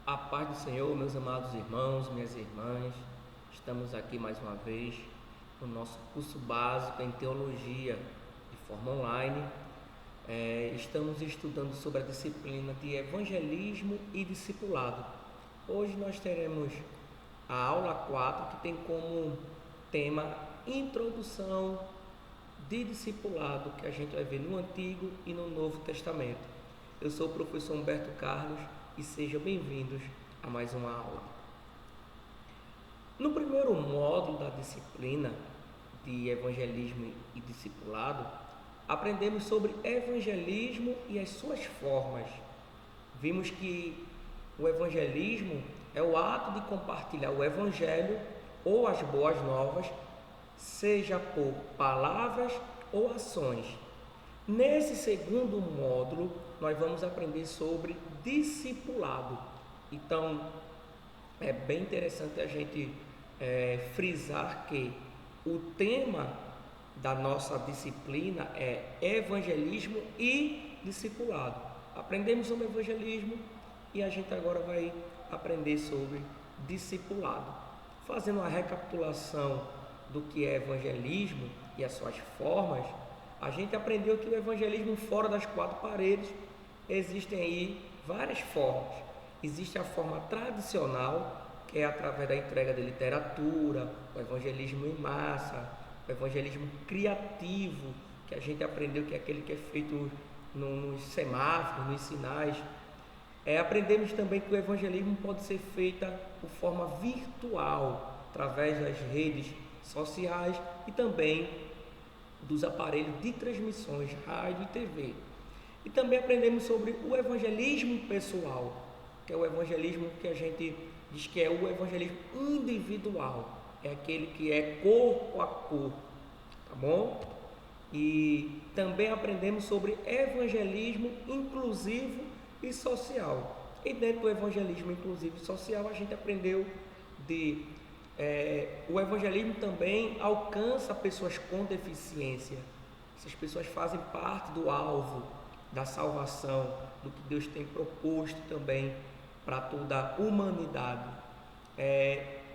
A paz do Senhor, meus amados irmãos, minhas irmãs, estamos aqui mais uma vez no nosso curso básico em teologia de forma online. Estamos estudando sobre a disciplina de evangelismo e discipulado. Hoje nós teremos a aula 4, que tem como tema introdução de discipulado, que a gente vai ver no Antigo e no Novo Testamento. Eu sou o professor Humberto Carlos e sejam bem-vindos a mais uma aula. No primeiro módulo da disciplina de evangelismo e discipulado, aprendemos sobre evangelismo e as suas formas. Vimos que o evangelismo é o ato de compartilhar o evangelho ou as boas novas, seja por palavras ou ações. Nesse segundo módulo, nós vamos aprender sobre discipulado. Então, é bem interessante a gente frisar que o tema da nossa disciplina é evangelismo e discipulado. Aprendemos sobre evangelismo e a gente agora vai aprender sobre discipulado. Fazendo uma recapitulação do que é evangelismo e as suas formas, a gente aprendeu que o evangelismo fora das quatro paredes existem aí várias formas. Existe a forma tradicional, que é através da entrega de literatura, o evangelismo em massa, o evangelismo criativo, que a gente aprendeu que é aquele que é feito nos semáforos, nos sinais. Aprendemos também que o evangelismo pode ser feito de forma virtual, através das redes sociais e também dos aparelhos de transmissões, rádio e TV. E também aprendemos sobre o evangelismo pessoal, que é o evangelismo que a gente diz que é o evangelismo individual, é aquele que é corpo a corpo, tá bom? E também aprendemos sobre evangelismo inclusivo e social. E dentro do evangelismo inclusivo e social a gente aprendeu o evangelismo também alcança pessoas com deficiência. Essas pessoas fazem parte do alvo da salvação, do que Deus tem proposto também para toda a humanidade.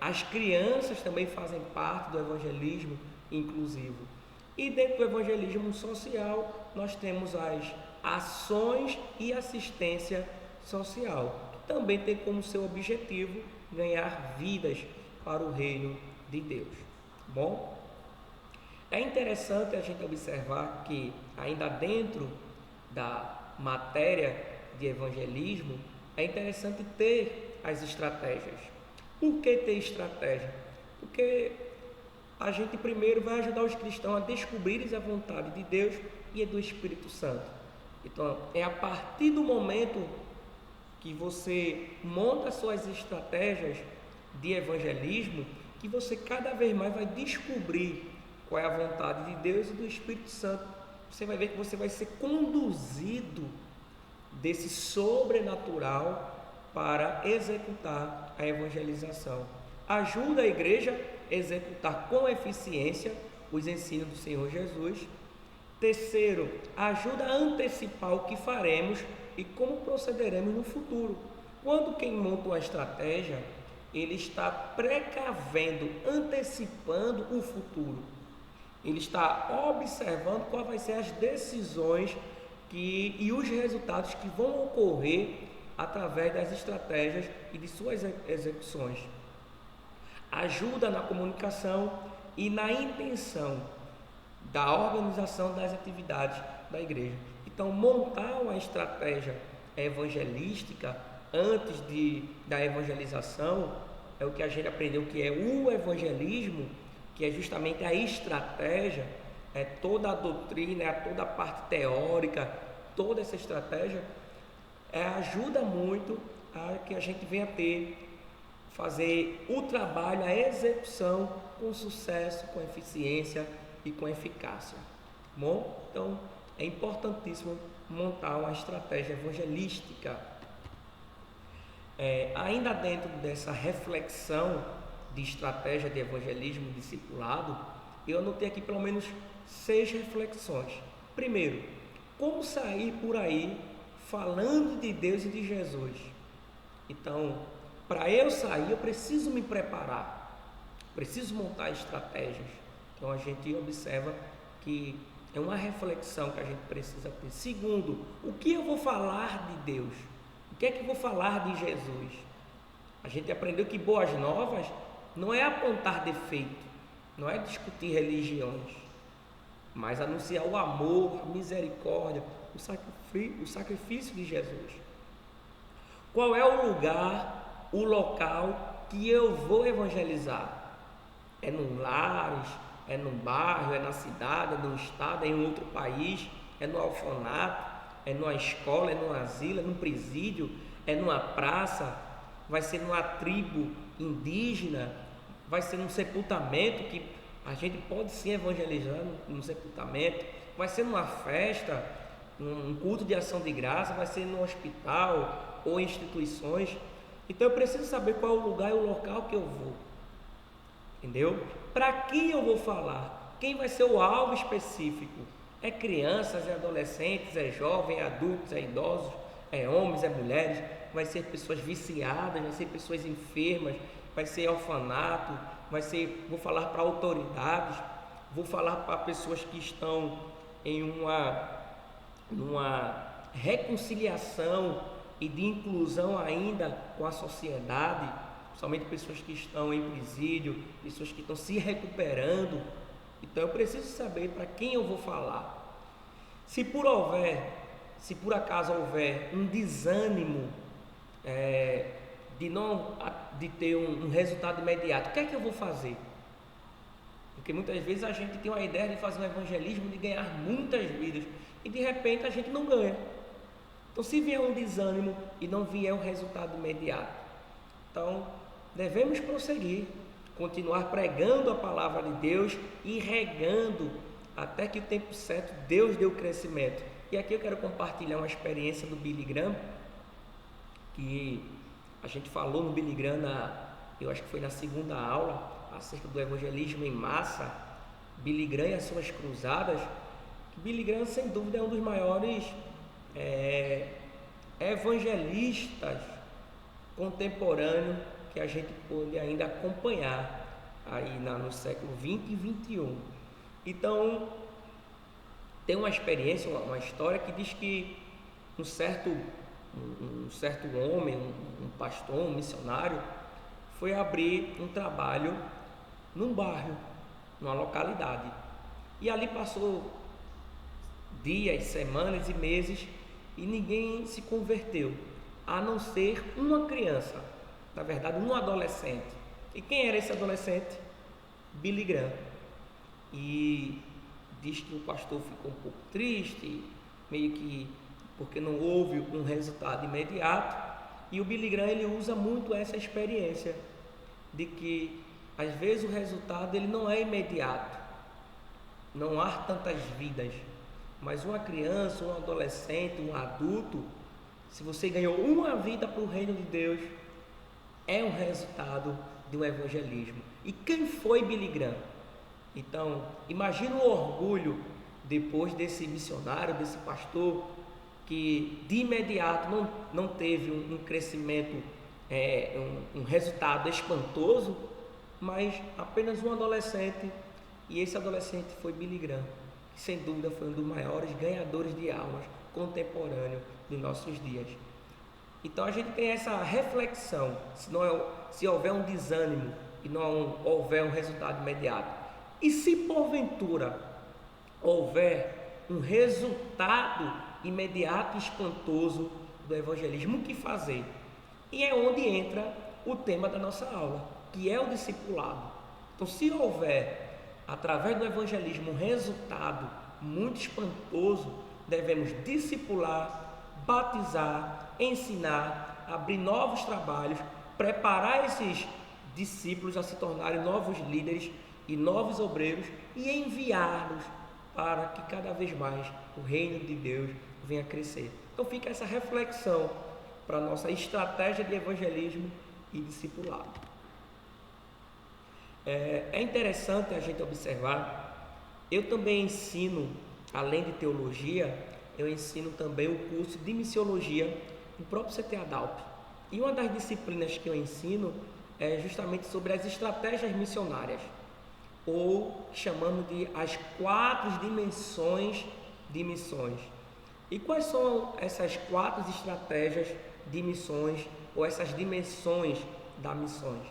As crianças também fazem parte do evangelismo inclusivo. E dentro do evangelismo social, nós temos as ações e assistência social, que também tem como seu objetivo ganhar vidas para o reino de Deus. Bom, é interessante a gente observar que ainda dentro da matéria de evangelismo, é interessante ter as estratégias. Por que ter estratégia? Porque a gente primeiro vai ajudar os cristãos a descobrirem a vontade de Deus e do Espírito Santo. Então, é a partir do momento que você monta suas estratégias de evangelismo que você cada vez mais vai descobrir qual é a vontade de Deus e do Espírito Santo. Você vai ver que você vai ser conduzido desse sobrenatural para executar a evangelização. Ajuda a igreja a executar com eficiência os ensinos do Senhor Jesus. Terceiro, ajuda a antecipar o que faremos e como procederemos no futuro. Quando quem monta uma estratégia, ele está precavendo, antecipando o futuro. Ele está observando quais vão ser as decisões e os resultados que vão ocorrer através das estratégias e de suas execuções. Ajuda na comunicação e na intenção da organização das atividades da igreja. Então, montar uma estratégia evangelística antes da evangelização é o que a gente aprendeu que é o evangelismo, que é justamente a estratégia, é toda a doutrina, é toda a parte teórica, toda essa estratégia ajuda muito a que a gente venha fazer o trabalho, a execução com sucesso, com eficiência e com eficácia. Bom, então é importantíssimo montar uma estratégia evangelística. Ainda dentro dessa reflexão de estratégia de evangelismo e discipulado, eu anotei aqui pelo menos 6 reflexões. Primeiro, como sair por aí falando de Deus e de Jesus. Então, para eu sair, eu preciso me preparar, preciso montar estratégias. Então, a gente observa que é uma reflexão que a gente precisa ter. Segundo, o que eu vou falar de Deus? O que é que eu vou falar de Jesus? A gente aprendeu que boas novas não é apontar defeito, não é discutir religiões, mas anunciar o amor, a misericórdia, o sacrifício de Jesus. Qual é o lugar, o local que eu vou evangelizar? É num lares, é num bairro, é na cidade, é num estado, é em outro país, é no orfanato, é numa escola, é num asilo, é num presídio, é numa praça, vai ser numa tribo indígena, vai ser num sepultamento, que a gente pode sim evangelizar num sepultamento, vai ser numa festa, um culto de ação de graça, vai ser num hospital ou instituições. Então eu preciso saber qual é o lugar e o local que eu vou, entendeu? Para quem eu vou falar? Quem vai ser o alvo específico? É crianças, é adolescentes, é jovens, é adultos, é idosos, é homens, é mulheres, vai ser pessoas viciadas, vai ser pessoas enfermas, vai ser orfanato, vou falar para autoridades, vou falar para pessoas que estão em numa reconciliação e de inclusão ainda com a sociedade, somente pessoas que estão em presídio, pessoas que estão se recuperando. Então eu preciso saber para quem eu vou falar. Se por acaso houver um desânimo de ter um resultado imediato, o que é que eu vou fazer? Porque muitas vezes a gente tem uma ideia de fazer um evangelismo, de ganhar muitas vidas, e de repente a gente não ganha. Então, se vier um desânimo e não vier um resultado imediato, então devemos prosseguir, continuar pregando a palavra de Deus e regando até que o tempo certo Deus dê o crescimento. E aqui eu quero compartilhar uma experiência do Billy Graham, que a gente falou no Billy Graham, eu acho que foi na segunda aula, acerca do evangelismo em massa, Billy Graham e as suas cruzadas. Billy Graham, sem dúvida, é um dos maiores evangelistas contemporâneos que a gente pôde ainda acompanhar aí no século 20 e 21. Então, tem uma experiência, uma história que diz que um certo homem, um pastor, um missionário, foi abrir um trabalho num bairro, numa localidade. E ali passou dias, semanas e meses e ninguém se converteu, a não ser uma criança, na verdade um adolescente. E quem era esse adolescente? Billy Graham. E diz que o pastor ficou um pouco triste, meio que porque não houve um resultado imediato. E o Billy Graham, ele usa muito essa experiência de que às vezes o resultado ele não é imediato, não há tantas vidas, mas uma criança, um adolescente, um adulto, se você ganhou uma vida para o reino de Deus, é um resultado de um evangelismo. E quem foi Billy Graham? Então, imagina o orgulho depois desse missionário, desse pastor, que de imediato não teve um crescimento, um resultado espantoso, mas apenas um adolescente, e esse adolescente foi Billy Graham, que sem dúvida foi um dos maiores ganhadores de almas contemporâneos dos nossos dias. Então a gente tem essa reflexão, se houver um desânimo e não houver um resultado imediato, e se porventura houver um resultado imediato e espantoso do evangelismo, o que fazer? E é onde entra o tema da nossa aula, que é o discipulado. Então, se houver, através do evangelismo, um resultado muito espantoso, devemos discipular, batizar, ensinar, abrir novos trabalhos, preparar esses discípulos a se tornarem novos líderes e novos obreiros e enviá-los para que cada vez mais o reino de Deus venha crescer. Então fica essa reflexão para a nossa estratégia de evangelismo e discipulado. É interessante a gente observar, eu também ensino, além de teologia, eu ensino também o curso de missiologia no próprio CTA DALP. E uma das disciplinas que eu ensino é justamente sobre as estratégias missionárias, ou chamando de as 4 dimensões de missões. E quais são essas 4 estratégias de missões, ou essas dimensões das missões?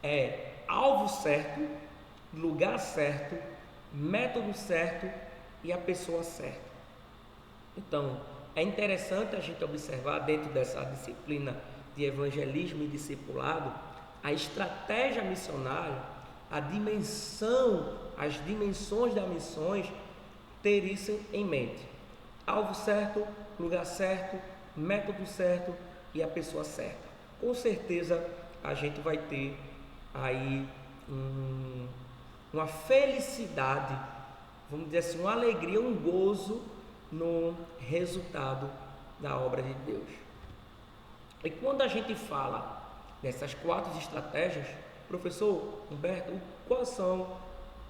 É alvo certo, lugar certo, método certo e a pessoa certa. Então, é interessante a gente observar dentro dessa disciplina de evangelismo e discipulado a estratégia missionária, a dimensão, as dimensões das missões, ter isso em mente. Alvo certo, lugar certo, método certo e a pessoa certa. Com certeza a gente vai ter aí uma felicidade, vamos dizer assim, uma alegria, um gozo no resultado da obra de Deus. E quando a gente fala dessas 4 estratégias, professor Humberto, quais são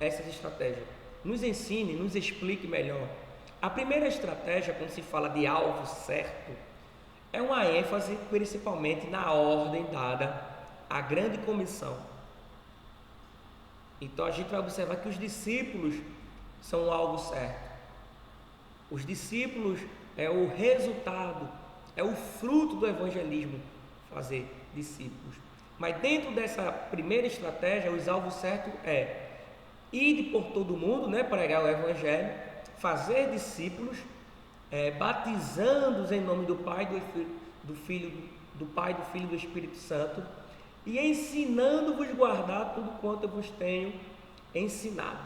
essas estratégias? Nos ensine, nos explique melhor. A primeira estratégia, quando se fala de alvo certo, é uma ênfase principalmente na ordem dada à grande comissão. Então a gente vai observar que os discípulos são o alvo certo. Os discípulos é o resultado, é o fruto do evangelismo, fazer discípulos. Mas dentro dessa primeira estratégia, os alvos certos é ir por todo mundo, pregar o evangelho, fazer discípulos, batizando-os em nome do Pai, do Filho e do Espírito Santo, e ensinando-vos a guardar tudo quanto eu vos tenho ensinado.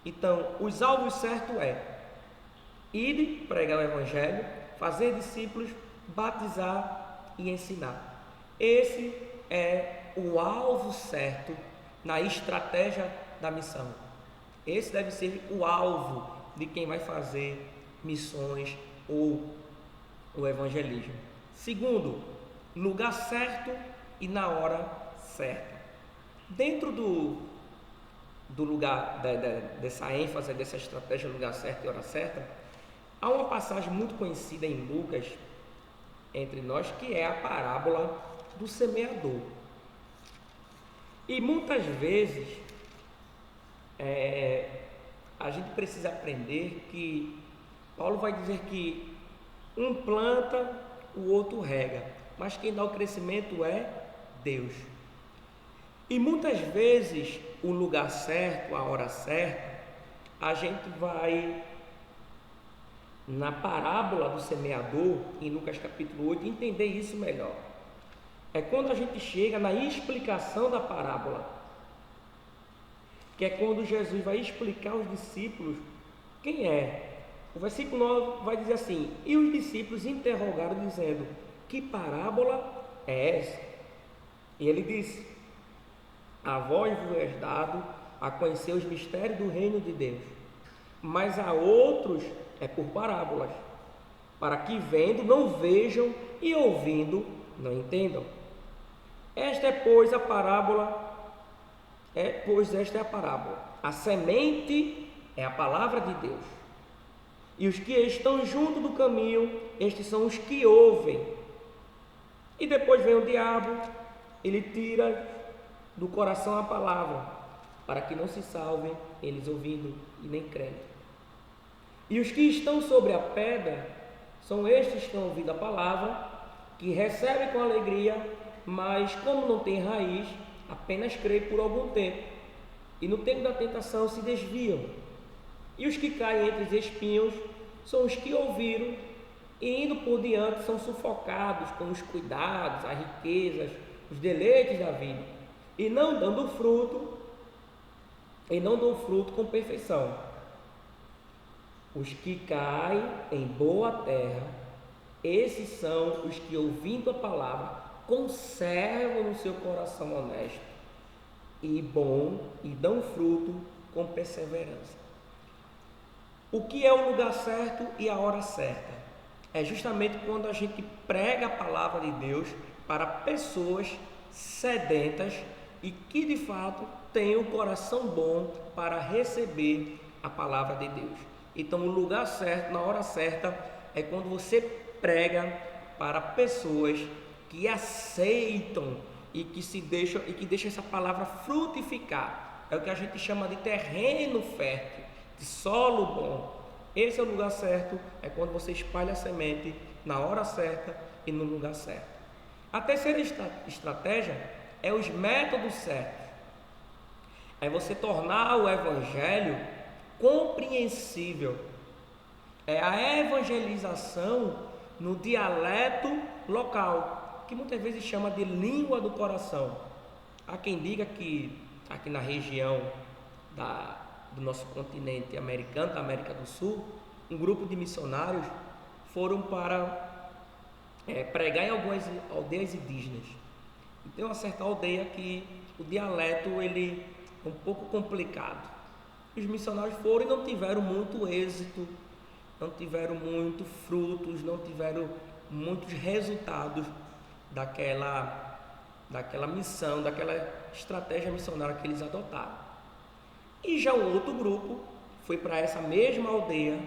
Então, os alvos certos ir pregar o evangelho, fazer discípulos, batizar e ensinar. Esse é o alvo certo na estratégia da missão. Esse deve ser o alvo de quem vai fazer missões ou o evangelismo. Segundo, lugar certo e na hora certa. Dentro do lugar dessa ênfase, dessa estratégia lugar certo e hora certa, há uma passagem muito conhecida em Lucas entre nós, que é a parábola do semeador. E muitas vezes a gente precisa aprender que Paulo vai dizer que um planta, o outro rega, mas quem dá o crescimento é Deus. E muitas vezes o lugar certo, a hora certa, a gente vai na parábola do semeador, em Lucas capítulo 8, entender isso melhor. É quando a gente chega na explicação da parábola, que é quando Jesus vai explicar aos discípulos quem é. O versículo 9 vai dizer assim: e os discípulos interrogaram, dizendo: que parábola é essa? E ele disse: a vós vos é dado a conhecer os mistérios do reino de Deus, mas a outros é por parábolas, para que vendo não vejam e ouvindo não entendam. Esta é, pois, a parábola. Esta é a parábola. A semente é a palavra de Deus. E os que estão junto do caminho, estes são os que ouvem. E depois vem o diabo, ele tira do coração a palavra, para que não se salvem, eles ouvindo e nem crendo. E os que estão sobre a pedra, são estes que estão ouvindo a palavra, que recebem com alegria, mas como não tem raiz, apenas creem por algum tempo, e no tempo da tentação se desviam. E os que caem entre os espinhos são os que ouviram e indo por diante são sufocados com os cuidados, as riquezas, os deleites da vida, e não dão fruto com perfeição. Os que caem em boa terra, esses são os que, ouvindo a palavra, conservam no seu coração honesto e bom e dão fruto com perseverança. O que é o lugar certo e a hora certa? É justamente quando a gente prega a palavra de Deus para pessoas sedentas e que de fato têm o coração bom para receber a palavra de Deus. Então, o lugar certo, na hora certa, é quando você prega para pessoas que aceitam e que deixam essa palavra frutificar. É o que a gente chama de terreno fértil, de solo bom. Esse é o lugar certo, é quando você espalha a semente na hora certa e no lugar certo. A terceira estratégia é os métodos certos. É você tornar o evangelho compreensível. É a evangelização no dialeto local, que muitas vezes chama de língua do coração. Há quem diga que aqui na região do nosso continente americano, da América do Sul, um grupo de missionários foram para pregar em algumas aldeias indígenas. E tem uma certa aldeia que o dialeto ele é um pouco complicado. Os missionários foram e não tiveram muito êxito, não tiveram muitos frutos, não tiveram muitos resultados daquela missão, daquela estratégia missionária que eles adotaram. E já um outro grupo foi para essa mesma aldeia,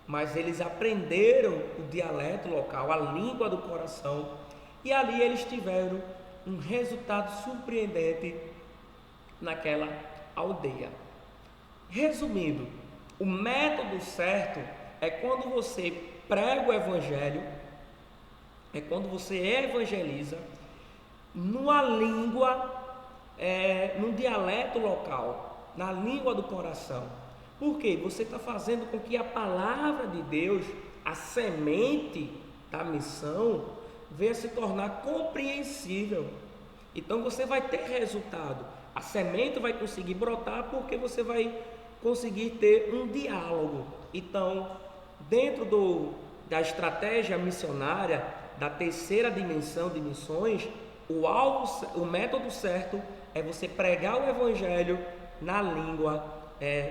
mas eles aprenderam o dialeto local, a língua do coração, e ali eles tiveram um resultado surpreendente naquela aldeia. Resumindo, o método certo é quando você prega o evangelho, é quando você evangeliza numa língua, num dialeto local, na língua do coração. Por quê? Você está fazendo com que a palavra de Deus, a semente da missão, venha se tornar compreensível. Então você vai ter resultado. A semente vai conseguir brotar porque você vai conseguir ter um diálogo. Então, dentro da estratégia missionária, da terceira dimensão de missões, o método certo é você pregar o evangelho na língua,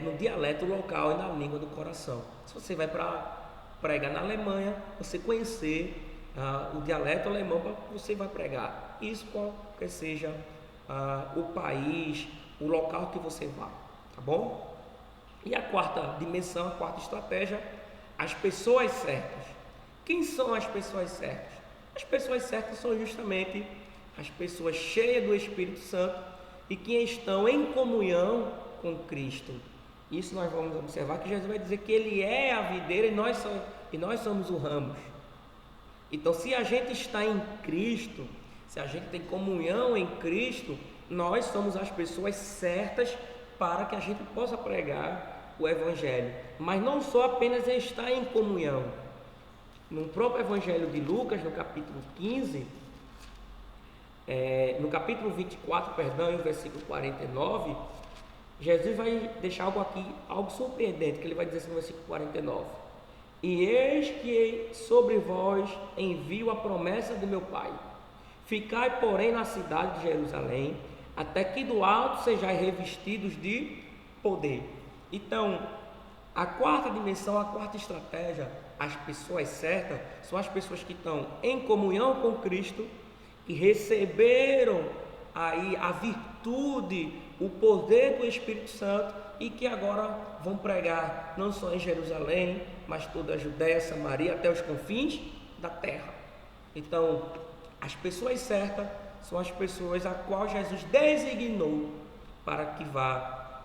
no dialeto local e na língua do coração. Se você vai para pregar na Alemanha, você conhecer o dialeto alemão, você vai pregar. Isso qualquer seja o país, o local que você vá, tá bom? E a quarta dimensão, a quarta estratégia, as pessoas certas. Quem são as pessoas certas? As pessoas certas são justamente as pessoas cheias do Espírito Santo e que estão em comunhão com Cristo. Isso nós vamos observar que Jesus vai dizer que Ele é a videira e nós somos o ramos. Então, se a gente está em Cristo, se a gente tem comunhão em Cristo, nós somos as pessoas certas para que a gente possa pregar o Evangelho. Mas não só apenas estar em comunhão. No próprio Evangelho de Lucas, no capítulo 15, no capítulo 24, perdão, no versículo 49, Jesus vai deixar algo surpreendente, que ele vai dizer assim no versículo 49. E eis que sobre vós envio a promessa do meu Pai. Ficai, porém, na cidade de Jerusalém, até que do alto sejais revestidos de poder. Então, a quarta dimensão, a quarta estratégia, as pessoas certas, são as pessoas que estão em comunhão com Cristo e receberam aí a virtude, o poder do Espírito Santo e que agora vão pregar não só em Jerusalém, mas toda a Judéia, Samaria, até os confins da terra. Então, as pessoas certas são as pessoas a qual Jesus designou para que vá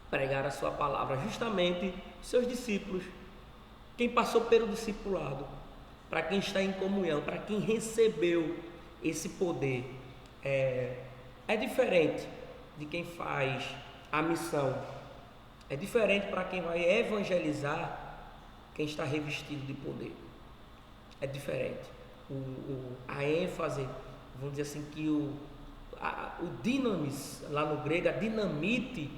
pregar a sua palavra, justamente seus discípulos, quem passou pelo discipulado, para quem está em comunhão, para quem recebeu esse poder. É diferente de quem faz a missão, é diferente para quem vai evangelizar, quem está revestido de poder. É diferente. A ênfase, vamos dizer assim, que o dinamis, lá no grego, a dinamite,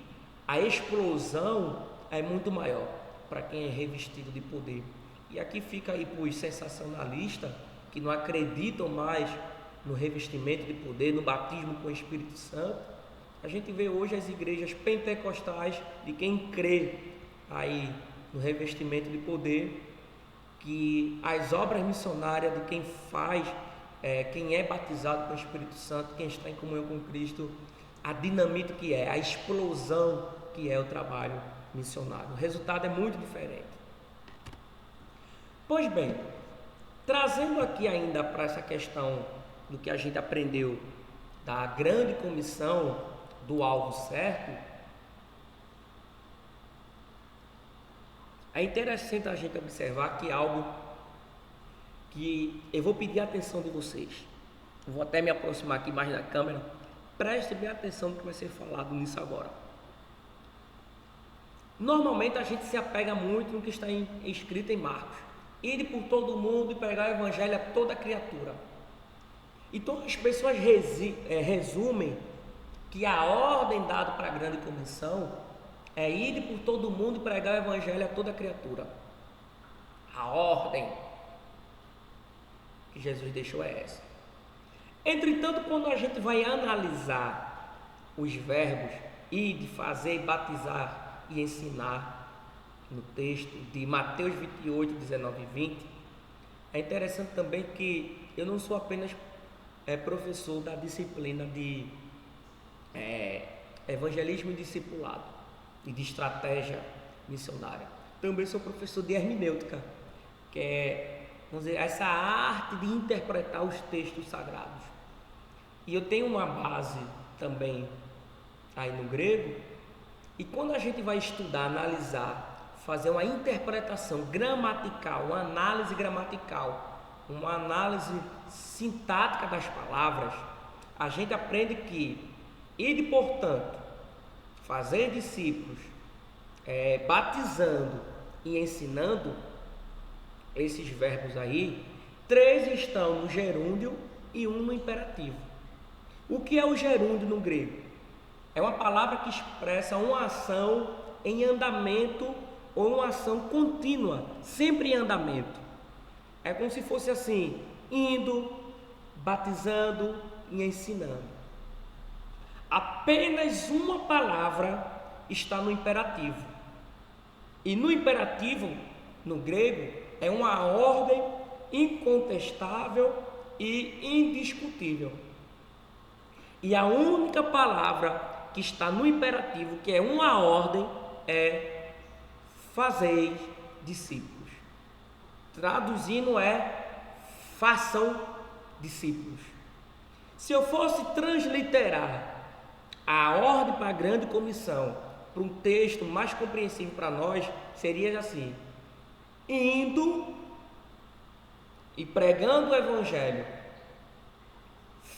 a explosão é muito maior para quem é revestido de poder. E aqui fica aí para os sensacionalistas que não acreditam mais no revestimento de poder, no batismo com o Espírito Santo. A gente vê hoje as igrejas pentecostais de quem crê aí no revestimento de poder, que as obras missionárias de quem faz, quem é batizado com o Espírito Santo, quem está em comunhão com Cristo, a dinamite que é, a explosão que é o trabalho missionário. O resultado é muito diferente. Pois bem, trazendo aqui ainda para essa questão do que a gente aprendeu da grande comissão, do alvo certo, é interessante a gente observar que algo que eu vou pedir a atenção de vocês. Eu vou até me aproximar aqui mais da câmera. Preste bem atenção no que vai ser falado nisso agora. Normalmente a gente se apega muito no que está escrito em Marcos: ide por todo mundo e pregar o evangelho a toda criatura. Então as pessoas resumem que a ordem dada para a grande comissão é ide por todo mundo e pregar o evangelho a toda criatura. A ordem que Jesus deixou é essa. Entretanto, quando a gente vai analisar os verbos ide, fazer, batizar e ensinar no texto de Mateus 28, 19 e 20, é interessante também que eu não sou apenas professor da disciplina de evangelismo e discipulado e de estratégia missionária. Também sou professor de hermenêutica, que é, vamos dizer, essa arte de interpretar os textos sagrados. E eu tenho uma base também aí no grego, e quando a gente vai estudar, analisar, fazer uma interpretação gramatical, uma análise gramatical, uma análise sintática das palavras, a gente aprende que ide, portanto, fazer discípulos, batizando e ensinando, esses verbos aí, 3 estão no gerúndio e 1 no imperativo. O que é o gerúndio no grego? É uma palavra que expressa uma ação em andamento ou uma ação contínua, sempre em andamento. É como se fosse assim, indo, batizando e ensinando. Apenas uma palavra está no imperativo. E no imperativo, no grego, é uma ordem incontestável e indiscutível. E a única palavra que está no imperativo, que é uma ordem, é fazeis discípulos. Traduzindo façam discípulos. Se eu fosse transliterar a ordem para a grande comissão para um texto mais compreensível para nós, seria assim: indo e pregando o evangelho,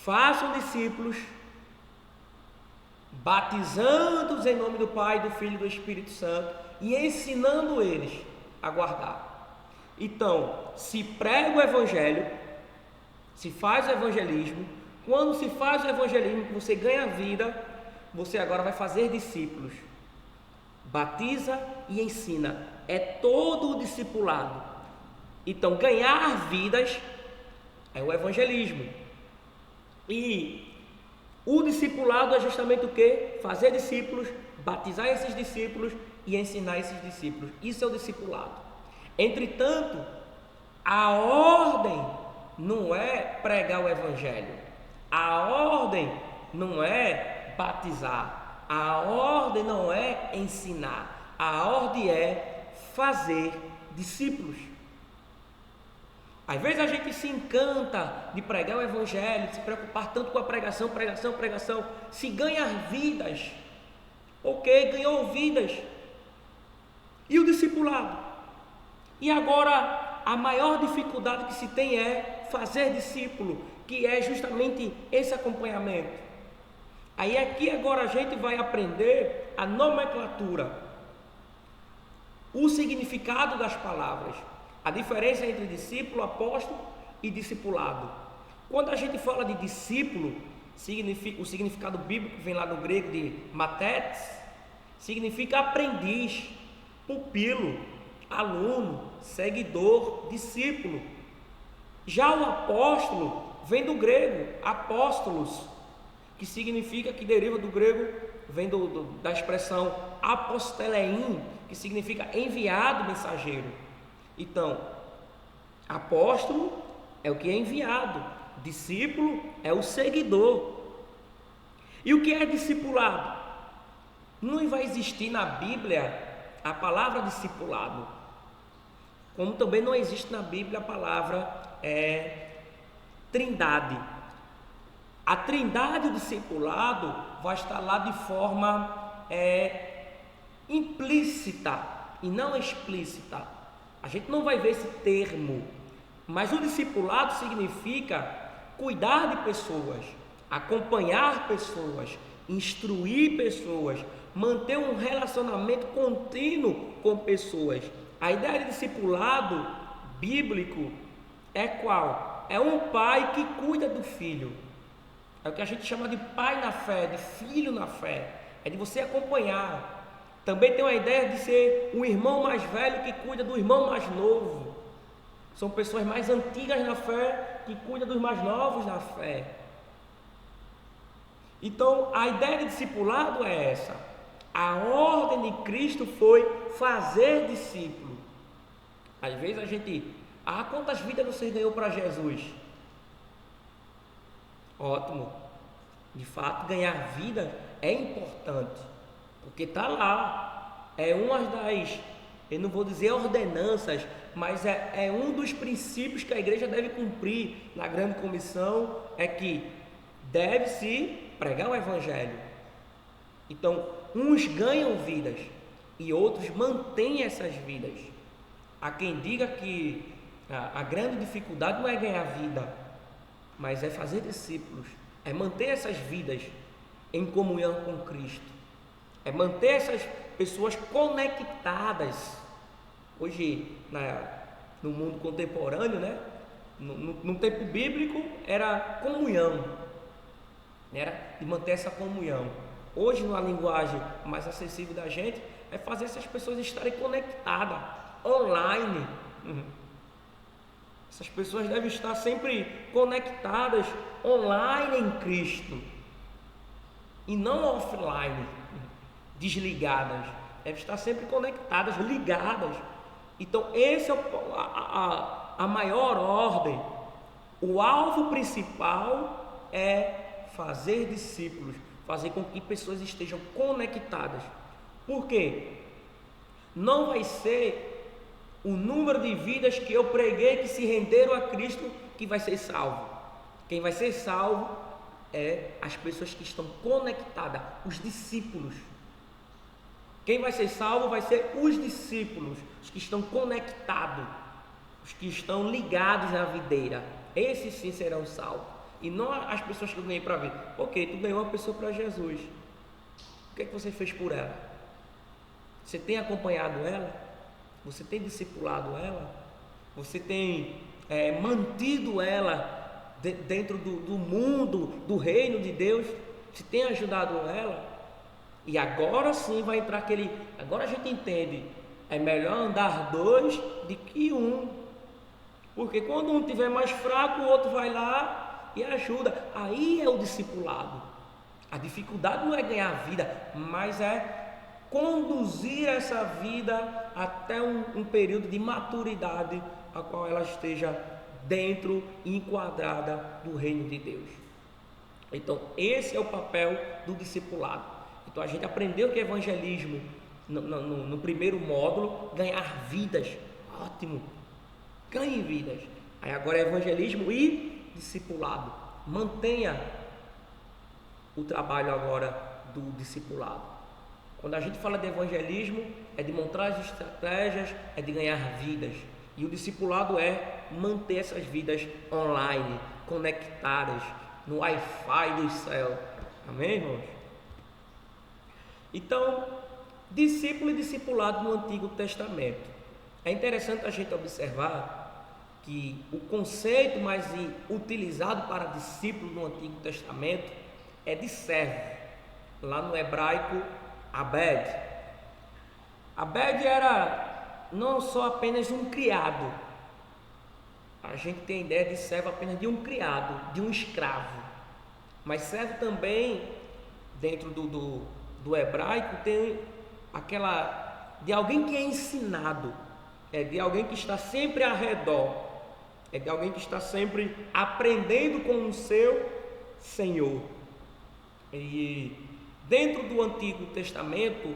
façam discípulos, batizando-os em nome do Pai, do Filho e do Espírito Santo e ensinando eles a guardar. Então, se prega o evangelho, se faz o evangelismo. Quando se faz o evangelismo, que você ganha vida, você agora vai fazer discípulos. Batiza e ensina. É todo o discipulado. Então, ganhar vidas é o evangelismo. E o discipulado é justamente o quê? Fazer discípulos, batizar esses discípulos e ensinar esses discípulos. Isso é o discipulado. Entretanto, a ordem não é pregar o evangelho. A ordem não é batizar. A ordem não é ensinar. A ordem é fazer discípulos. Às vezes a gente se encanta de pregar o evangelho, de se preocupar tanto com a pregação, se ganhar vidas. Ok, ganhou vidas. E o discipulado? E agora a maior dificuldade que se tem é fazer discípulo, que é justamente esse acompanhamento. Aí aqui agora a gente vai aprender a nomenclatura, o significado das palavras, a diferença entre discípulo, apóstolo e discipulado. Quando a gente fala de discípulo, o significado bíblico vem lá do grego de mathetes, significa aprendiz, pupilo, aluno, seguidor, discípulo. Já o apóstolo vem do grego apóstolos, que significa, que deriva do grego, vem da expressão apostelein, que significa enviado, mensageiro. Então, apóstolo é o que é enviado, discípulo é o seguidor. E o que é discipulado? Não vai existir na Bíblia a palavra discipulado, como também não existe na Bíblia a palavra trindade. A trindade do discipulado vai estar lá de forma implícita e não explícita. A gente não vai ver esse termo, mas o discipulado significa cuidar de pessoas, acompanhar pessoas, instruir pessoas, manter um relacionamento contínuo com pessoas. A ideia de discipulado bíblico é qual? É um pai que cuida do filho. É o que a gente chama de pai na fé, de filho na fé. É de você acompanhar. Também tem uma ideia de ser um irmão mais velho que cuida do irmão mais novo. São pessoas mais antigas na fé que cuidam dos mais novos na fé. Então, a ideia de discipulado é essa. A ordem de Cristo foi fazer discípulo. Às vezes a gente... quantas vidas você ganhou para Jesus? Ótimo. De fato, ganhar vida é importante. Porque está lá. É uma das... eu não vou dizer ordenanças, mas é um dos princípios que a igreja deve cumprir na grande comissão, é que deve-se pregar o evangelho. Então, uns ganham vidas e outros mantêm essas vidas. Há quem diga que a grande dificuldade não é ganhar vida, mas é fazer discípulos, é manter essas vidas em comunhão com Cristo, é manter essas pessoas conectadas. Hoje, no mundo contemporâneo, né? No tempo bíblico, era comunhão, era de manter essa comunhão. Hoje, numa linguagem mais acessível da gente, é fazer essas pessoas estarem conectadas, online. Essas pessoas devem estar sempre conectadas online em Cristo e não offline, desligadas. Devem estar sempre conectadas, ligadas. Então, esse é a maior ordem. O alvo principal é fazer discípulos, fazer com que pessoas estejam conectadas. Por quê? Não vai ser o número de vidas que eu preguei que se renderam a Cristo que vai ser salvo. Quem vai ser salvo é as pessoas que estão conectadas, os discípulos. Quem vai ser salvo vai ser os discípulos, os que estão conectados, os que estão ligados na videira. Esses sim serão salvos. E não as pessoas que eu ganhei para ver. Ok, tu ganhou uma pessoa para Jesus. O que é que você fez por ela? Você tem acompanhado ela? Você tem discipulado ela? Você tem mantido ela dentro do mundo, do reino de Deus? Você tem ajudado ela? E agora sim vai entrar aquele... Agora a gente entende. É melhor andar dois do que um. Porque quando um estiver mais fraco, o outro vai lá e ajuda. Aí é o discipulado. A dificuldade não é ganhar vida, mas é conduzir essa vida até um período de maturidade a qual ela esteja dentro e enquadrada do reino de Deus. Então, esse é o papel do discipulado. Então, a gente aprendeu que evangelismo, no primeiro módulo, ganhar vidas. Ótimo, ganhe vidas. Aí agora é evangelismo e discipulado. Mantenha o trabalho agora do discipulado. Quando a gente fala de evangelismo, é de montar as estratégias, é de ganhar vidas. E o discipulado é manter essas vidas online, conectadas, no Wi-Fi do céu. Amém, irmãos? Então, discípulo e discipulado no Antigo Testamento. É interessante a gente observar que o conceito mais utilizado para discípulo no Antigo Testamento é de servo. Lá no hebraico, Abed. Abed era não só apenas um criado. A gente tem a ideia de servo apenas de um criado, de um escravo. Mas servo também, dentro do hebraico, tem aquela de alguém que é ensinado, é de alguém que está sempre ao redor, é de alguém que está sempre aprendendo com o seu Senhor. E dentro do Antigo Testamento,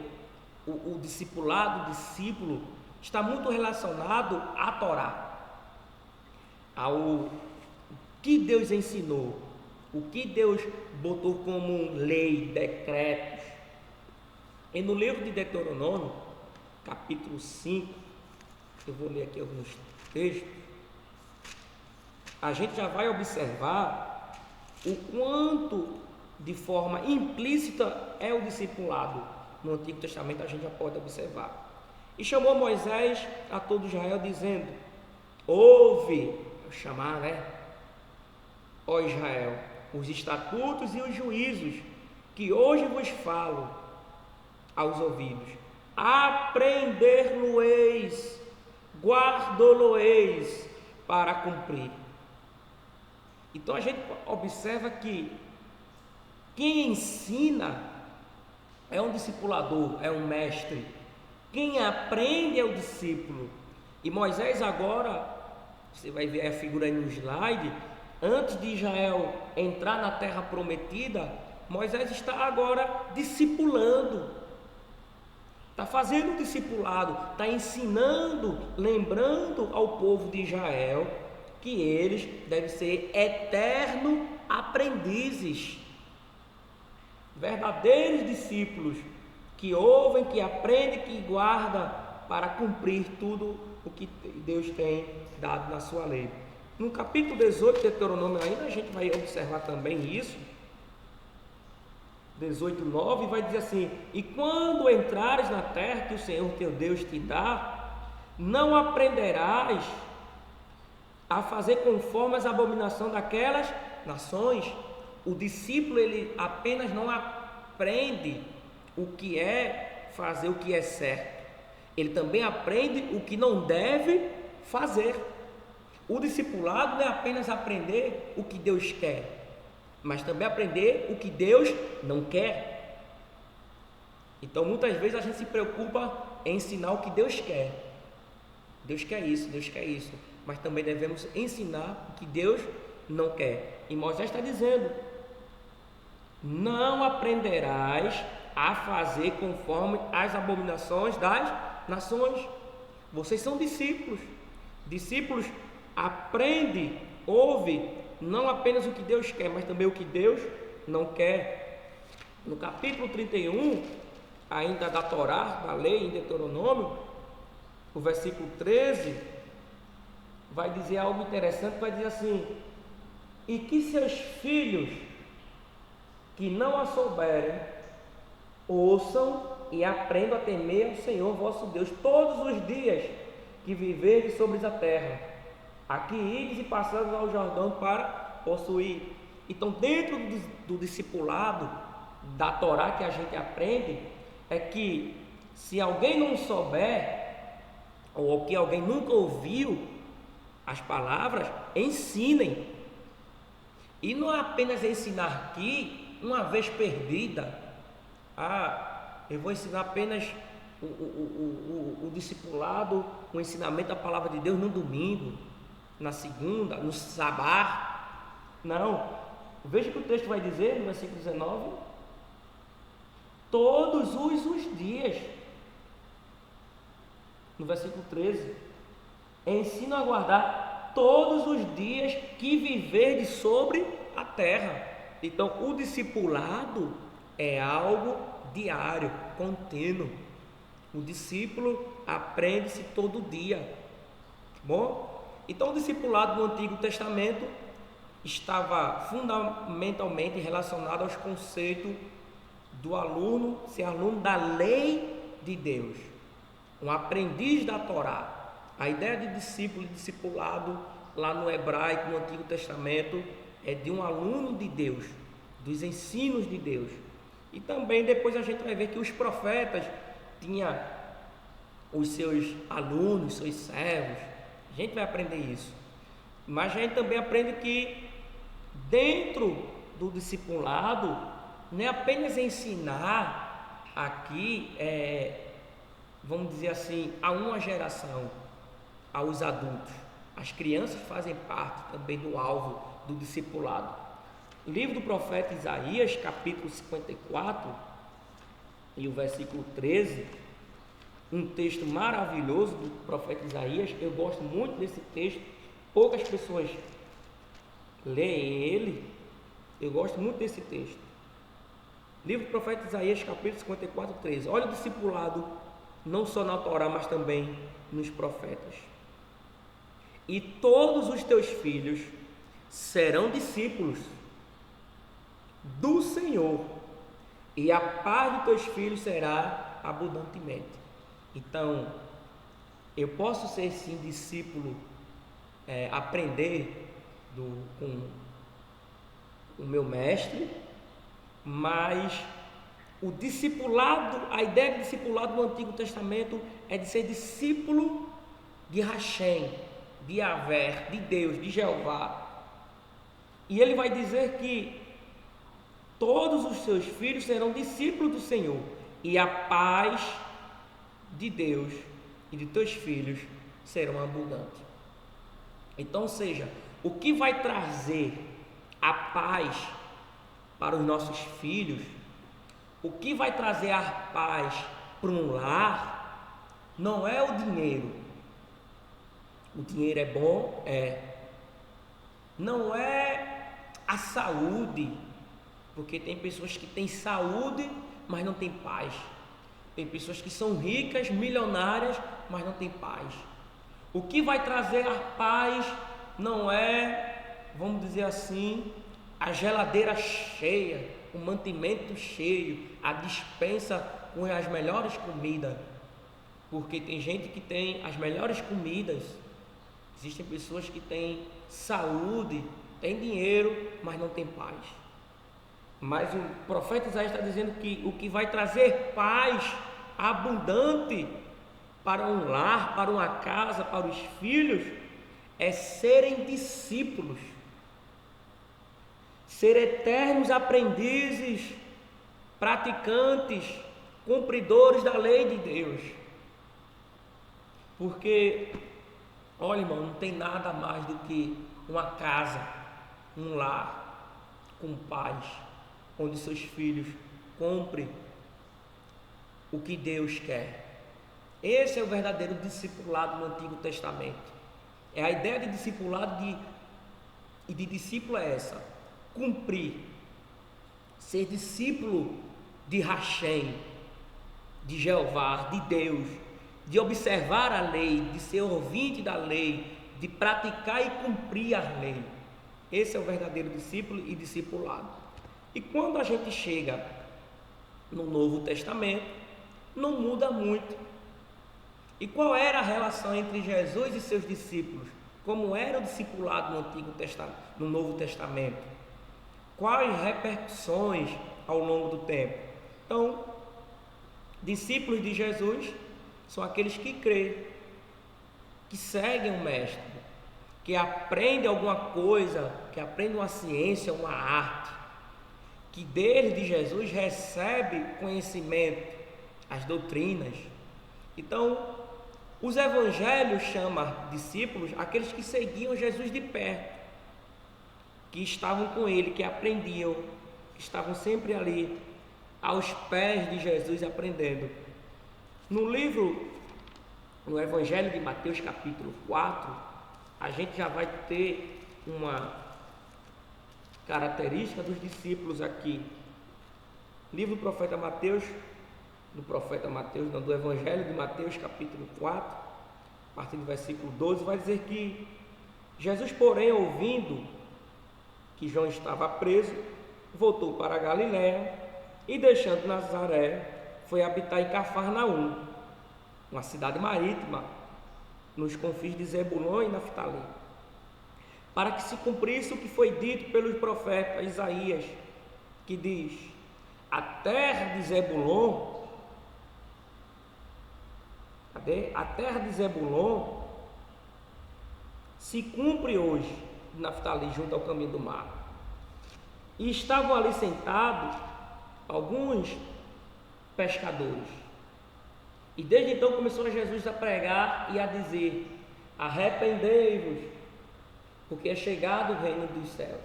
o discipulado, o discípulo, está muito relacionado à Torá, ao que Deus ensinou. o que Deus botou como lei, decretos. E no livro de Deuteronômio, capítulo 5, eu vou ler aqui alguns textos, a gente já vai observar o quanto de forma implícita é o discipulado. No Antigo Testamento a gente já pode observar. E chamou Moisés a todo Israel, dizendo: ouve, chamar, ó Israel, os estatutos e os juízos que hoje vos falo aos ouvidos. Aprender-lo-eis, guardá-lo-eis para cumprir. Então a gente observa que quem ensina é um discipulador, é um mestre. Quem aprende é o discípulo. E Moisés agora, você vai ver a figura aí no slide, antes de Israel entrar na terra prometida, Moisés está agora discipulando, está fazendo o discipulado, está ensinando, lembrando ao povo de Israel que eles devem ser eternos aprendizes, verdadeiros discípulos, que ouvem, que aprendem, que guardam para cumprir tudo o que Deus tem dado na sua lei. No capítulo 18 de Deuteronômio ainda a gente vai observar também isso, 18:9, vai dizer assim: e quando entrares na terra que o Senhor teu Deus te dá, não aprenderás a fazer conforme as abominações daquelas nações. O discípulo, ele apenas não aprende o que é fazer o que é certo, ele também aprende o que não deve fazer. O discipulado não é apenas aprender o que Deus quer, mas também aprender o que Deus não quer. Então muitas vezes a gente se preocupa em ensinar o que Deus quer. Deus quer isso, mas também devemos ensinar o que Deus não quer. E Moisés está dizendo: não aprenderás a fazer conforme as abominações das nações. Vocês são discípulos. Discípulos aprendem, ouvem não apenas o que Deus quer, mas também o que Deus não quer. No capítulo 31, ainda da Torá, da lei, em Deuteronômio, o versículo 13, vai dizer algo interessante, vai dizer assim: e que seus filhos que não a souberem, ouçam e aprendam a temer ao Senhor vosso Deus todos os dias que viverdes sobre a terra, aqui ides e passados ao Jordão para possuir. Então, dentro do discipulado da Torá que a gente aprende, é que se alguém não souber, ou que alguém nunca ouviu as palavras, ensinem. E não é apenas ensinar aqui uma vez perdida. Eu vou ensinar apenas o discipulado, o ensinamento da palavra de Deus no domingo, na segunda, no sabá. Não. Veja o que o texto vai dizer no versículo 19: todos os dias. No versículo 13: ensino a guardar todos os dias que viverdes sobre a terra. Então, o discipulado é algo diário, contínuo. O discípulo aprende-se todo dia. Bom, então o discipulado do Antigo Testamento estava fundamentalmente relacionado aos conceitos do aluno, ser aluno da lei de Deus, um aprendiz da Torá. A ideia de discípulo e discipulado lá no hebraico, no Antigo Testamento, é de um aluno de Deus, dos ensinos de Deus. E também depois a gente vai ver que os profetas tinham os seus alunos, seus servos. A gente vai aprender isso. Mas a gente também aprende que dentro do discipulado não é apenas ensinar aqui, vamos dizer assim, a uma geração, aos adultos. As crianças fazem parte também do alvo do discipulado. Livro do profeta Isaías, capítulo 54 e o versículo 13, um texto maravilhoso do profeta Isaías. Eu gosto muito desse texto, poucas pessoas leem ele, Eu gosto muito desse texto. Livro do profeta Isaías, capítulo 54, 13. Olha o discipulado, não só na Torá, mas também nos profetas. E todos os teus filhos serão discípulos do Senhor, e a paz dos teus filhos será abundantemente. Então, eu posso ser sim discípulo, aprender com o meu mestre, mas o discipulado, a ideia de discipulado no Antigo Testamento é de ser discípulo de Hashem, de Yahvé, de Deus, de Jeová. E ele vai dizer que todos os seus filhos serão discípulos do Senhor, e a paz de Deus e de teus filhos serão abundantes. Então, seja, o que vai trazer a paz para os nossos filhos, o que vai trazer a paz para um lar, não é o dinheiro. O dinheiro é bom, não é a saúde, porque tem pessoas que têm saúde, mas não têm paz. Tem pessoas que são ricas, milionárias, mas não têm paz. O que vai trazer a paz não é, vamos dizer assim, a geladeira cheia, o mantimento cheio, a despensa com as melhores comidas. Porque tem gente que tem as melhores comidas. Existem pessoas que têm saúde, têm dinheiro, mas não têm paz. Mas o profeta Isaías está dizendo que o que vai trazer paz abundante para um lar, para uma casa, para os filhos, é serem discípulos, ser eternos aprendizes, praticantes, cumpridores da lei de Deus. Porque, olha, irmão, não tem nada mais do que uma casa, um lar com paz, onde seus filhos cumprem o que Deus quer. Esse é o verdadeiro discipulado no Antigo Testamento. É a ideia de discipulado e de discípulo é essa: cumprir, ser discípulo de Hashem, de Jeová, de Deus, de observar a lei, de ser ouvinte da lei, de praticar e cumprir a lei. Esse é o verdadeiro discípulo e discipulado. E quando a gente chega no Novo Testamento, não muda muito. E qual era a relação entre Jesus e seus discípulos? Como era o discipulado no Antigo Testamento, no Novo Testamento? Quais repercussões ao longo do tempo? Então, discípulos de Jesus são aqueles que creem, que seguem o Mestre, que aprendem alguma coisa, que aprendem uma ciência, uma arte, que dele, de Jesus, recebe conhecimento, as doutrinas. Então, os evangelhos chamam discípulos aqueles que seguiam Jesus de perto, que estavam com ele, que aprendiam, que estavam sempre ali aos pés de Jesus aprendendo. No Evangelho de Mateus capítulo 4, a gente já vai ter uma característica dos discípulos aqui. Livro do profeta Mateus, do Evangelho de Mateus capítulo 4, a partir do versículo 12, vai dizer que Jesus, porém, ouvindo que João estava preso, voltou para a Galiléia e, deixando Nazaré, foi habitar em Cafarnaum, uma cidade marítima, nos confins de Zebulon e Naftali, para que se cumprisse o que foi dito pelo profeta Isaías, que diz: a terra de Zebulon, a terra de Zebulon se cumpre hoje, Naftali, junto ao caminho do mar. E estavam ali sentados alguns pescadores. E desde então começou Jesus a pregar e a dizer: arrependei-vos, porque é chegado o reino dos céus.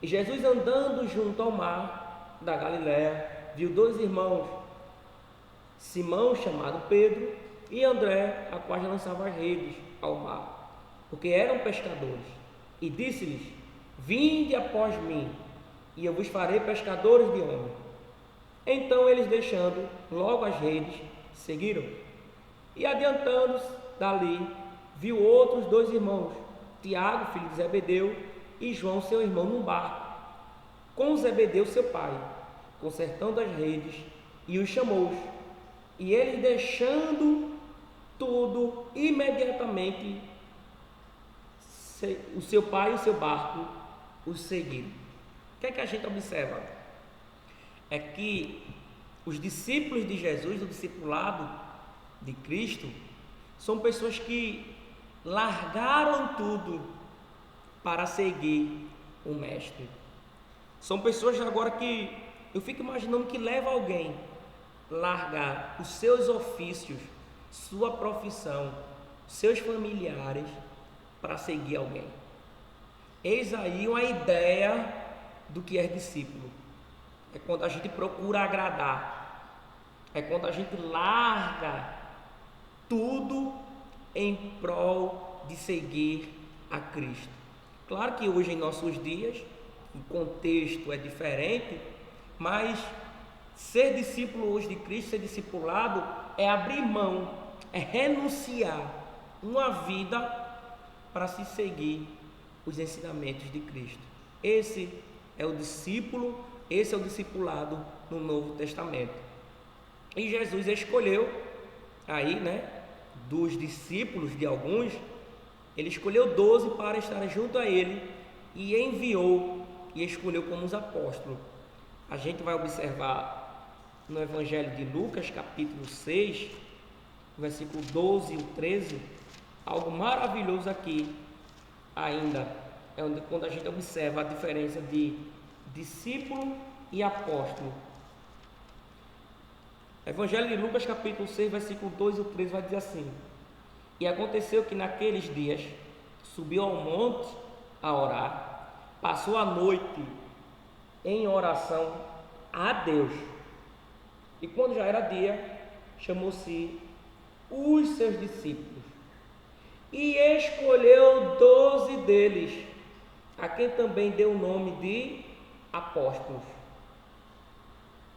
E Jesus, andando junto ao mar da Galiléia, viu dois irmãos, Simão, chamado Pedro, e André, a qual lançava as redes ao mar, porque eram pescadores. E disse-lhes: vinde após mim, e eu vos farei pescadores de homens. Então eles, deixando logo as redes, seguiram. E adiantando-se dali, viu outros 2 irmãos, Tiago, filho de Zebedeu, e João, seu irmão, num barco, com Zebedeu, seu pai, consertando as redes, e os chamou. E eles, deixando tudo, imediatamente, o seu pai e o seu barco os seguiram. O que é que a gente observa? É que os discípulos de Jesus, o discipulado de Cristo, são pessoas que largaram tudo para seguir o Mestre. São pessoas agora que eu fico imaginando que leva alguém largar os seus ofícios, sua profissão, seus familiares para seguir alguém. Eis aí uma ideia do que é discípulo. É quando a gente procura agradar, é quando a gente larga tudo em prol de seguir a Cristo. Claro que hoje, em nossos dias, o contexto é diferente, mas ser discípulo hoje de Cristo, ser discipulado, é abrir mão, é renunciar uma vida para se seguir os ensinamentos de Cristo. Esse é o discípulo, esse é o discipulado no Novo Testamento. E Jesus escolheu aí, dos discípulos de alguns, ele escolheu 12 para estar junto a ele e enviou e escolheu como os apóstolos. A gente vai observar no Evangelho de Lucas, capítulo 6, versículo 12 e 13, algo maravilhoso aqui ainda, é onde, quando a gente observa a diferença de discípulo e apóstolo. Evangelho de Lucas, capítulo 6, versículo 12 e 13 vai dizer assim: e aconteceu que naqueles dias subiu ao monte a orar, passou a noite em oração a Deus, e quando já era dia, chamou-se os seus discípulos e escolheu 12 deles, a quem também deu o nome de apóstolos: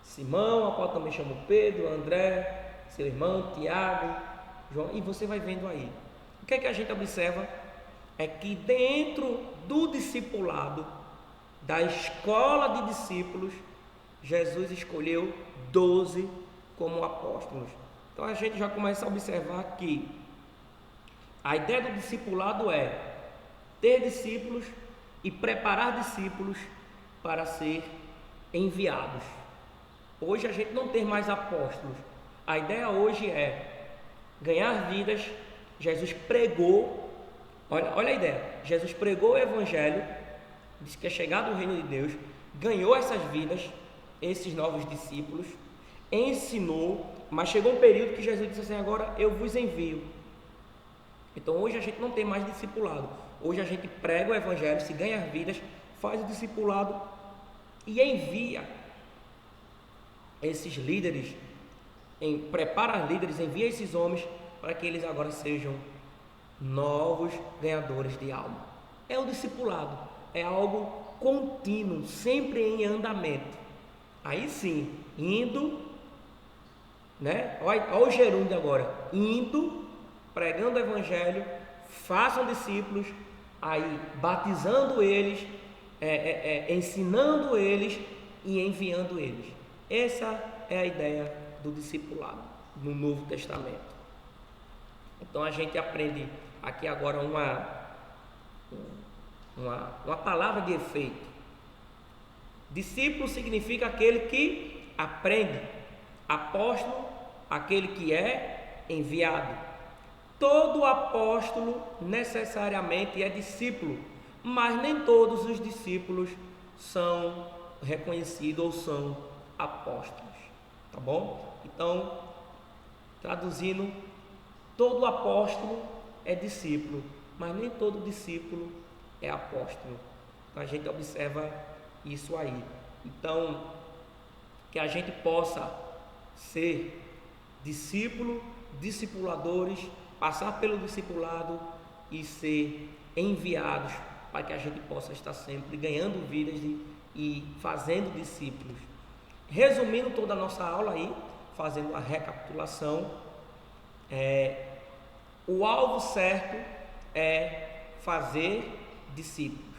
Simão, a qual também chamou Pedro, André, seu irmão, Tiago, João, e você vai vendo aí. O que é que a gente observa? É que dentro do discipulado, da escola de discípulos, Jesus escolheu 12 como apóstolos. Então a gente já começa a observar que a ideia do discipulado é ter discípulos e preparar discípulos para ser enviados. Hoje a gente não tem mais apóstolos. A ideia hoje é ganhar vidas. Jesus pregou, olha a ideia, Jesus pregou o Evangelho, disse que é chegado o reino de Deus, ganhou essas vidas, esses novos discípulos, ensinou, mas chegou um período que Jesus disse assim: agora eu vos envio. Então hoje a gente não tem mais discipulado. Hoje a gente prega o Evangelho, se ganha vidas, faz o discipulado e envia esses líderes, prepara líderes, envia esses homens para que eles agora sejam novos ganhadores de alma. É o discipulado, é algo contínuo, sempre em andamento. Aí sim, indo, olha o gerúndio agora, indo, pregando o Evangelho, façam discípulos, aí batizando eles, ensinando eles e enviando eles. Essa é a ideia do discipulado no Novo Testamento. Então a gente aprende aqui agora uma palavra de efeito. Discípulo significa aquele que aprende, apóstolo, aquele que é enviado. Todo apóstolo necessariamente é discípulo, mas nem todos os discípulos são reconhecidos ou são apóstolos, tá bom? Então, traduzindo, todo apóstolo é discípulo, mas nem todo discípulo é apóstolo. Então a gente observa isso aí. Então, que a gente possa ser discípulo, discipuladores, passar pelo discipulado e ser enviados para que a gente possa estar sempre ganhando vidas e fazendo discípulos. Resumindo toda a nossa aula aí, fazendo a recapitulação, o alvo certo é fazer discípulos.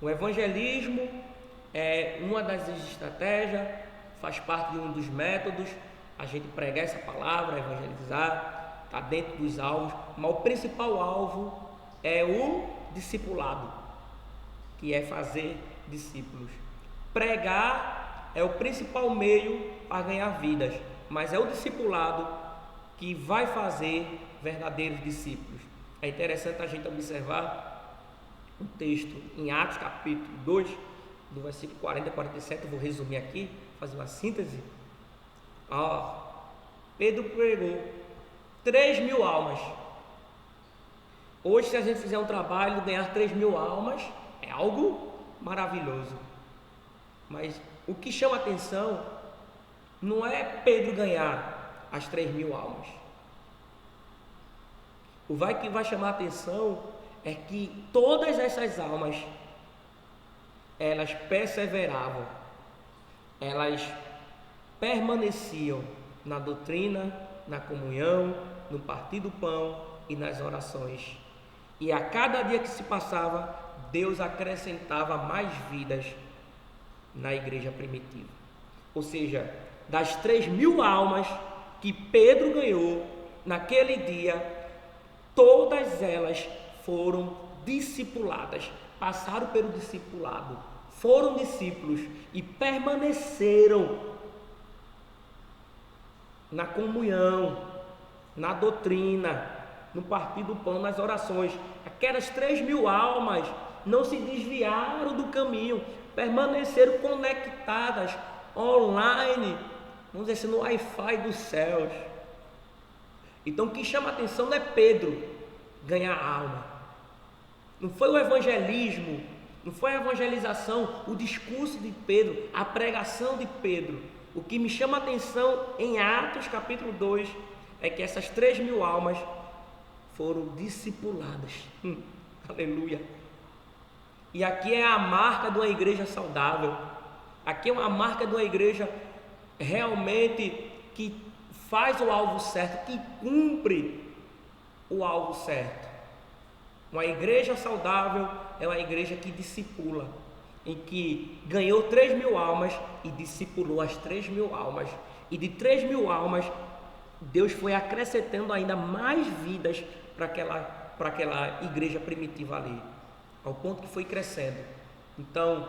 O evangelismo é uma das estratégias, faz parte de um dos métodos, a gente pregar essa palavra, evangelizar, está dentro dos alvos, mas o principal alvo é o discipulado, que é fazer discípulos. Pregar é o principal meio para ganhar vidas, mas é o discipulado que vai fazer verdadeiros discípulos. É interessante a gente observar um texto em Atos capítulo 2, do versículo 40 a 47, eu vou resumir aqui, fazer uma síntese. Pedro pregou 3.000 almas. Hoje, se a gente fizer um trabalho de ganhar 3.000 almas, é algo maravilhoso. Mas o que chama atenção não é Pedro ganhar as 3.000 almas. O que vai chamar atenção é que todas essas almas, elas perseveravam, elas permaneciam na doutrina, na comunhão, no partir do pão e nas orações. E a cada dia que se passava, Deus acrescentava mais vidas na igreja primitiva. Ou seja, das 3.000 almas que Pedro ganhou naquele dia, todas elas foram discipuladas, passaram pelo discipulado, foram discípulos e permaneceram na comunhão, na doutrina, no partir do pão, nas orações. Aquelas 3.000 almas não se desviaram do caminho, permaneceram conectadas online, vamos dizer assim, no Wi-Fi dos céus. Então o que chama a atenção não é Pedro ganhar alma, não foi o evangelismo, não foi a evangelização, o discurso de Pedro, a pregação de Pedro. O que me chama a atenção em Atos capítulo 2 é que essas 3.000 almas foram discipuladas. Aleluia. E aqui é a marca de uma igreja saudável. Aqui é uma marca de uma igreja realmente que faz o alvo certo, que cumpre o alvo certo. Uma igreja saudável é uma igreja que discipula, em que ganhou 3.000 almas e discipulou as 3.000 almas. E de 3.000 almas, Deus foi acrescentando ainda mais vidas para aquela igreja primitiva ali, ao ponto que foi crescendo. Então,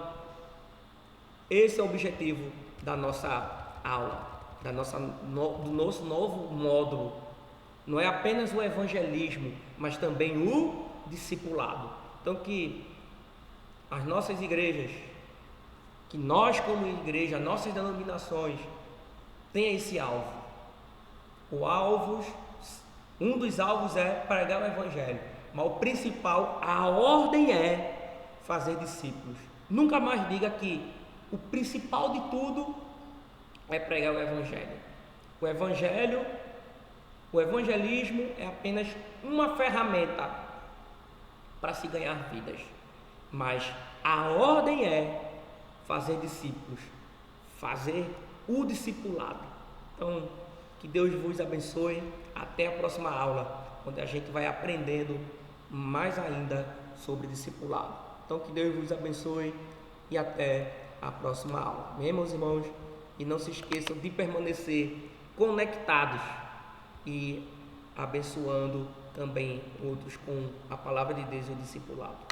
esse é o objetivo da nossa aula, do nosso novo módulo. Não é apenas o evangelismo, mas também o discipulado. Então, que as nossas igrejas, que nós como igreja, nossas denominações, tenha esse alvo. Um dos alvos é pregar o evangelho, mas o principal, a ordem é fazer discípulos. Nunca mais diga que o principal de tudo é pregar o evangelho. O evangelismo é apenas uma ferramenta para se ganhar vidas, mas a ordem é fazer discípulos, fazer o discipulado. Então, que Deus vos abençoe. Até a próxima aula, onde a gente vai aprendendo mais ainda sobre discipulado. Então, que Deus vos abençoe e até a próxima aula. Amém, meus irmãos? E não se esqueçam de permanecer conectados e abençoando também outros com a palavra de Deus e o discipulado.